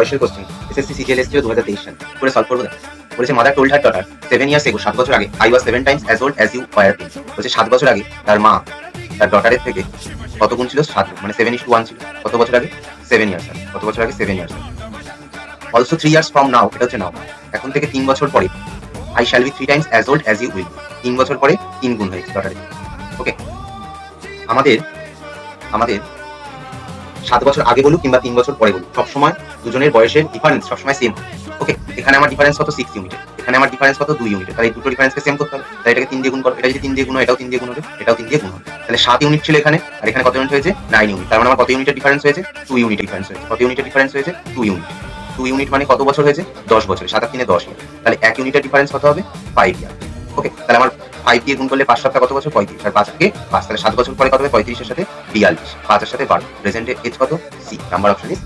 বয়সের question, SSC CGL এসেছিল 2023 সালে, করে সলভ করবো। বলেছে mother told her daughter 7 years ago, 7 বছর আগে, I was 7 times as old as you were then. বলছে 7 বছর আগে তার মা তার ডটারের থেকে কত গুণ ছিল? 7, মানে 7:1 ছিল। কত বছর আগে? 7 ইয়ার্স আগে। কত বছর আগে? 7 ইয়ার্স আগে। অলসো 3 ইয়ার্স ফ্রম নাও, এটা হচ্ছে নাও, এখন থেকে 3 বছর পরে, I shall be 3 times as old as you will. 3 বছর পরে 3 গুণ হয়েছে ডটারের। ওকে, আমাদের 7 বছর আগে বলুক কিংবা 3 বছর পরে বলুক, সবসময় দুজনের বয়সের ডিফারেন্স সবসময় সেম। ওকে, এখানে আমার ডিফারেন্স কত? 6 ইউনিটের, এখানে আমার ডিফারেন্স কত? 2 ইউনিটের। তাহলে এই দুটো ডিফারেন্সকে সেম করতে হবে, তাই এটাকে 3 দিয়ে গুণ করো। এটা যদি 3 দিয়ে গুণ হয়, এটাও 3 দিয়ে গুণ হবে, এটাও 3 দিয়ে গুণ হবে। তাহলে 7 ইউনিট ছিল এখানে, আর এখানে কত ইউনিট হয়েছে? 9 ইউনিট। তার মানে আমার কত ইউনিটের ডিফারেন্স হয়েছে? 2 ইউনিট ডিফারেন্স হয়েছে। কত ইউনিটের ডিফারেন্স হয়েছে? 2 ইউনিট। 2 ইউনিট মানে কত বছর হয়েছে? 10 বছর। 7 আর 3 10 ইয়ার। তাহলে 1 ইউনিটের ডিফারেন্স কত হবে? 5 ইয়ার। ওকে, তাহলে আমার 5 দিয়ে গুণ করলে 5 7 কত বছর? 35। আর 5 কে 5, তাহলে 7 বছর পরে কত হবে? 35 এর সাথে 42, 5 এর সাথে 12। প্রেজেন্টের এজ কত? C, number option is